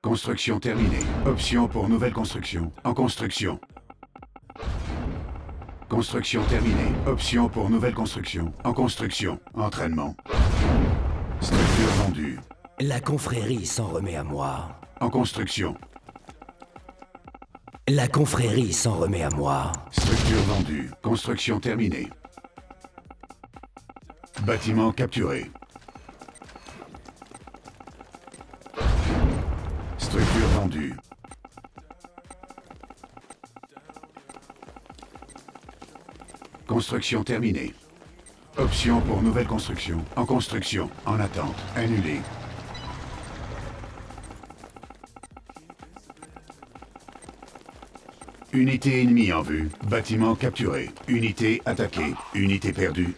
Construction terminée. Option pour nouvelle construction. En construction. Construction terminée. Option pour nouvelle construction. En construction. Entraînement. Structure vendue. La confrérie s'en remet à moi. En construction. La confrérie s'en remet à moi. Structure vendue. Construction terminée. Bâtiment capturé. Structure vendue. Construction terminée. Option pour nouvelle construction. En construction. En attente. Annulé. Unité ennemie en vue. Bâtiment capturé. Unité attaquée. Unité perdue.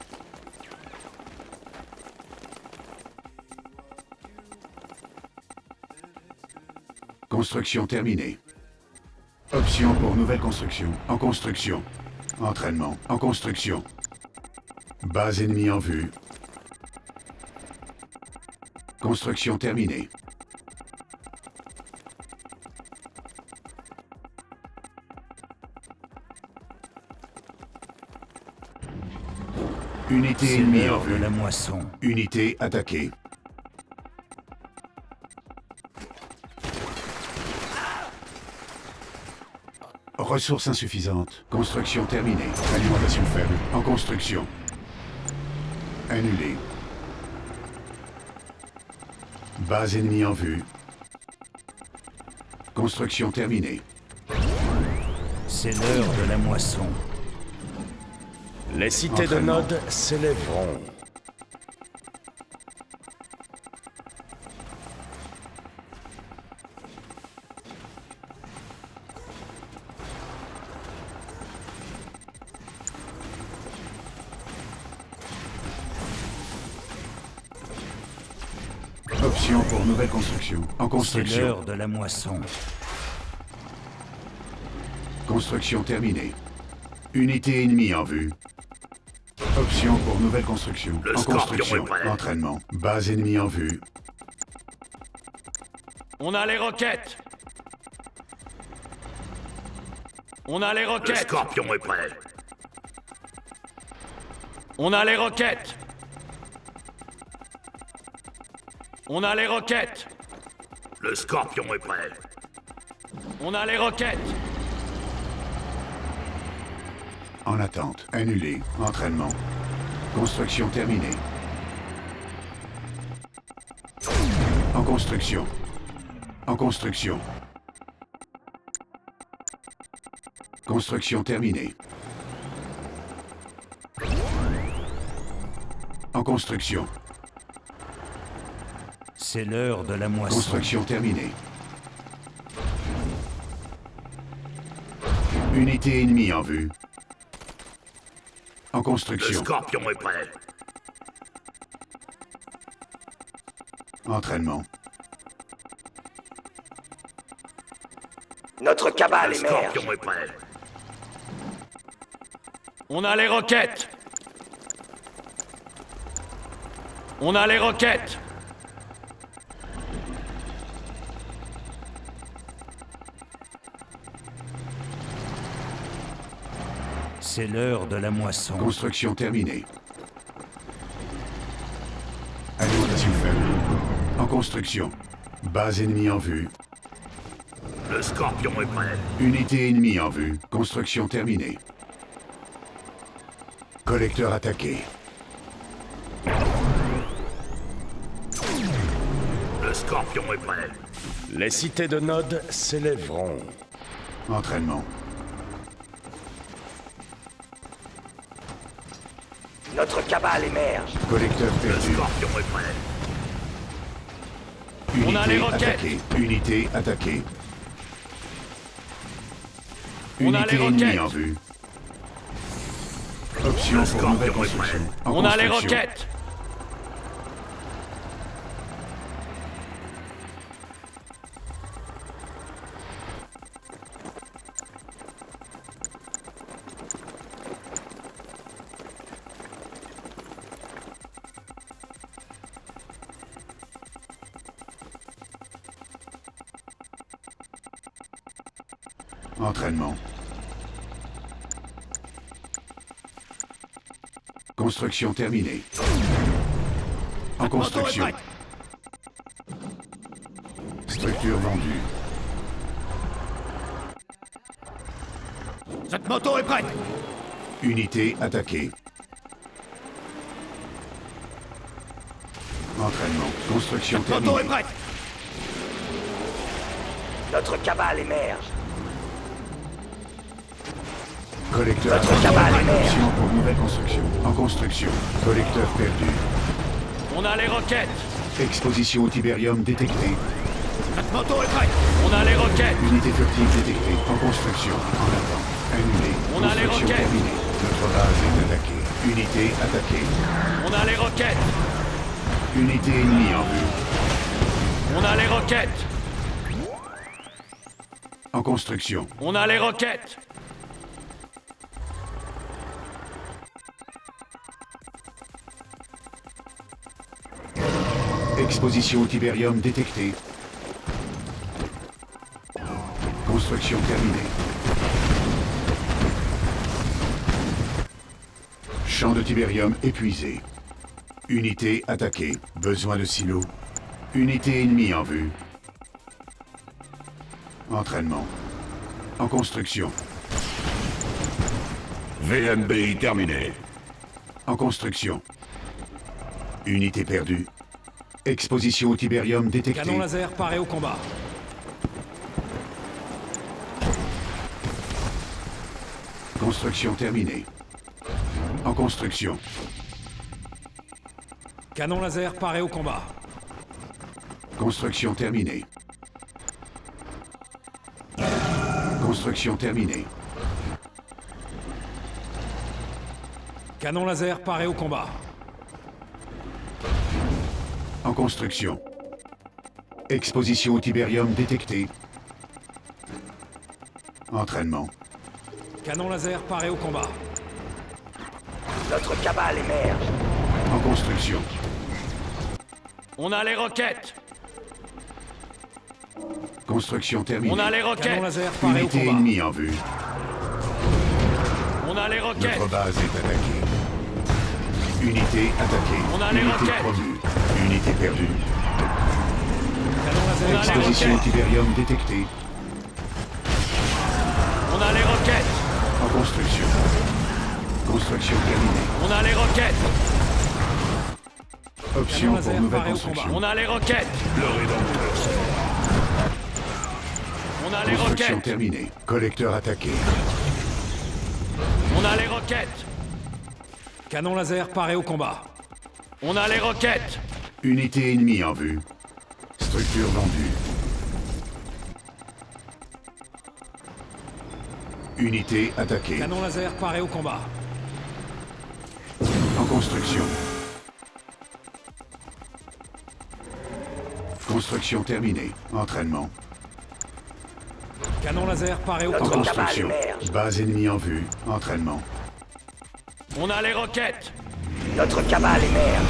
Construction terminée. Option pour nouvelle construction. En construction. Entraînement. En construction. Base ennemie en vue. Construction terminée. Unité ennemie en vue. De la moisson. Unité attaquée. Ressources insuffisantes. Construction terminée. Alimentation faible. En construction. Annulé. Base ennemie en vue. Construction terminée. C'est l'heure de la moisson. Les cités de Entraînement. Nod s'élèveront. Option pour nouvelle construction. En C'est construction. l'heure de la moisson. Construction terminée. Unité ennemie en vue. Option pour nouvelle construction. Le En Scorpion construction. est prêt. Entraînement. Base ennemie en vue. On a les roquettes. On a les Le roquettes. Scorpion est prêt. On a les roquettes. On a les roquettes. Le Scorpion est prêt. On a les roquettes. En attente. Annulé. Entraînement. Construction terminée. En construction. En construction. Construction terminée. En construction. C'est l'heure de la moisson. Construction terminée. Unité ennemie en vue. En Le construction. Scorpion est prêt. Entraînement. Notre cabale Le émerge. Scorpion est prêt. On a les roquettes. On a les roquettes. C'est l'heure de la moisson. Construction terminée. Alimentation faible. En construction. Base ennemie en vue. Le Scorpion est prêt. Unité ennemie en vue. Construction terminée. Collecteur attaqué. Le Scorpion est prêt. Les cités de Nod s'élèveront. Entraînement. Notre cabale émerge. Collecteur Le perdu. Scorpion est prêt. On a les Unité roquettes. attaquée. Unité attaquée. On a Unité les ennemie roquettes. en vue. Option pour Scorpion nouvelle est construction. En On a les construction. roquettes. Entraînement. Construction terminée. En construction. Structure vendue. Cette moto est prête. Unité attaquée. Entraînement. Construction Moto est terminée. prête. Notre cabale émerge. Collecteur Notre attaqué. cabale émerge. Option pour nouvelle construction. En construction. Collecteur perdu. On a les roquettes. Exposition au tibérium détectée. Cette moto est prête. On a les roquettes. Unité furtive détectée. En construction. En attente. Annulée. On a les Construction roquettes. terminée. Notre base est attaquée. Unité attaquée. On a les roquettes. Unité ennemie en vue. On a les roquettes. En construction. On a les roquettes. Exposition au tibérium détectée. Construction terminée. Champ de tibérium épuisé. Unité attaquée. Besoin de silo. Unité ennemie en vue. Entraînement. En construction. VMBI terminé. En construction. Unité perdue. Exposition au tibérium détectée. Canon laser paré au combat. Construction terminée. En construction. Canon laser paré au combat. Construction terminée. Construction terminée. Canon laser paré au combat. En construction. Exposition au tibérium détectée. Entraînement. Canon laser paré au combat. Notre cabale émerge. En construction. On a les roquettes. Construction terminée. On a les Canon roquettes. laser paré au Unité combat. ennemie en vue. On a les roquettes. Notre base est attaquée. Unité attaquée. On a les Unité roquettes. promue. Unité perdue. Canon On a laser les paré au Exposition au roquettes. tibérium détectée. On a les roquettes. En construction. Construction terminée. On a les roquettes. Option Canon pour laser nouvelle paré au construction. On a les roquettes. Le rédempteur c'est On a les Construction roquettes. terminée. Collecteur attaqué. On a les roquettes. Canon laser paré au combat. On a les roquettes. Unité ennemie en vue. Structure vendue. Unité attaquée. Canon laser paré au combat. En construction. Construction terminée. Entraînement. Canon laser paré au En Notre combat. construction. cabale émerge. Base ennemie en vue. Entraînement. On a les roquettes. Notre cabale émerge.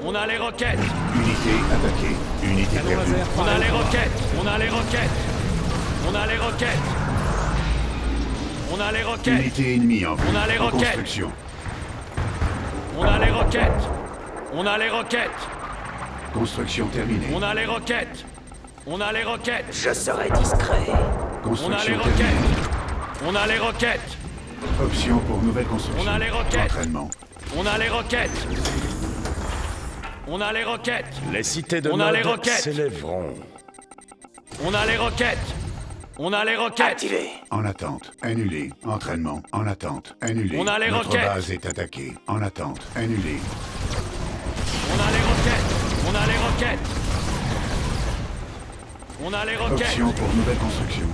On a les roquettes. Unité attaquée. Unité Canon perdue. laser On paré a au les combat. roquettes. On a les roquettes. On a les roquettes. On a les roquettes. Unité ennemie en vue. On a les En roquettes. construction. On a les roquettes. On a les roquettes. Construction terminée. On a les roquettes. On a les roquettes. Je serai discret. On a les Construction roquettes. terminée. On a les roquettes. Option pour nouvelle construction. On a les roquettes. Entraînement. On a les roquettes. On a les roquettes. Les cités de On a les Nod roquettes. s'élèveront. On a les roquettes. On a les roquettes. Activé. En attente. Annulé. Entraînement. En attente. Annulé. On a les Notre roquettes. base est attaquée. En attente. Annulé. On a les roquettes. On a les roquettes. On a les roquettes. Option pour nouvelle construction.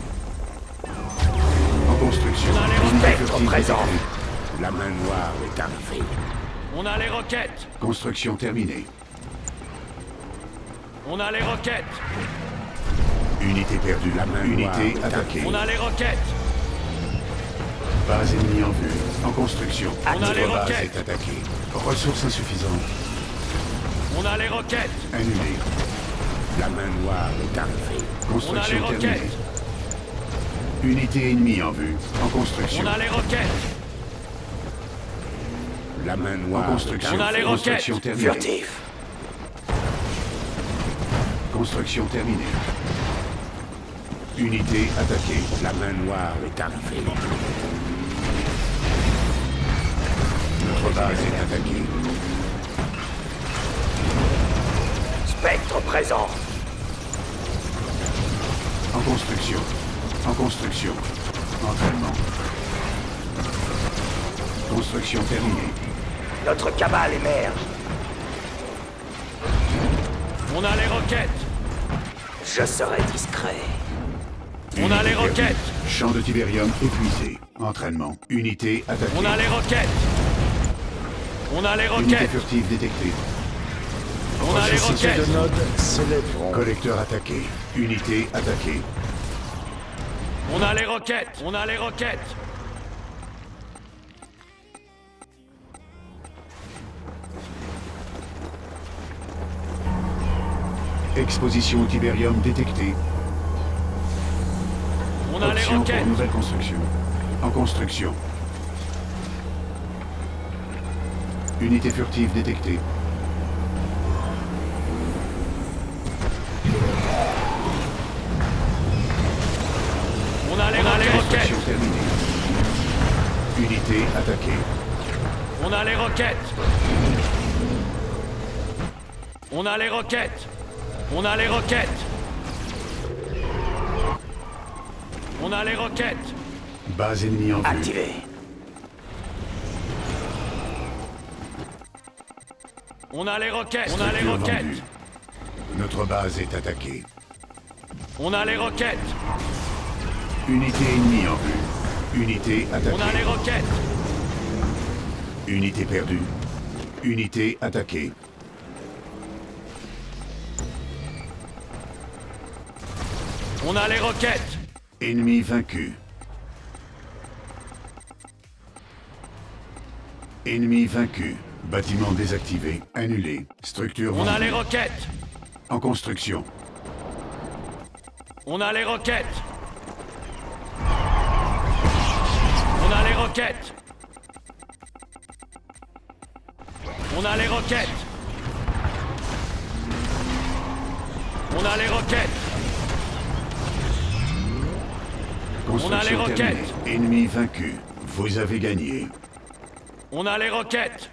En construction. On a les Unité roquettes furtive présentes. détectée. La main noire est arrivée. On a les roquettes. Construction terminée. On a les roquettes. Unité perdue. La main Unité noire. attaquée. On a les roquettes. Base ennemie en vue. En construction. On a Notre les base roquettes. est attaquée. Ressources insuffisantes. On a les roquettes. Annulé. La main noire est arrivée. Construction On a les terminée. roquettes. Unité ennemie en vue. En construction. On a les roquettes. La main En noire. construction. On a les Construction roquettes. terminée. Furtif. Construction terminée. Unité attaquée. La main noire est arrivée. Notre base est attaquée. Spectre présent. En construction. En construction. Entraînement. Construction terminée. Notre cabale émerge. On a les roquettes. Je serai discret. On a Unité les roquettes. perdue. Champ de Tiberium épuisé. Entraînement. Unité attaquée. On a les roquettes. On a les Unité roquettes. furtive détectée. On a les Les cités roquettes. de Nod s'élèveront. Collecteur attaqué. Unité attaquée. On a les roquettes. On a les roquettes. Exposition Tiberium détectée. On a les Option roquettes. pour nouvelle construction. En construction. Unité furtive détectée. On a les roquettes. Construction terminée. Unité attaquée. On a les roquettes. On a les roquettes. On a les roquettes. On a les roquettes. Base ennemie en vue. Activé. On a les roquettes. On a les Structure roquettes. vendue. Notre base est attaquée. On a les roquettes. Unité ennemie en vue. Unité attaquée. On a les roquettes. Unité perdue. Unité attaquée. On a les roquettes. Ennemi vaincu. Ennemi vaincu. Bâtiment désactivé. Annulé. Structure On a vendue. les roquettes. En construction. On a les roquettes. On a les roquettes. On a les roquettes. On a les roquettes. Construction On a les roquettes. terminée. Ennemi vaincu. Vous avez gagné. On a les roquettes.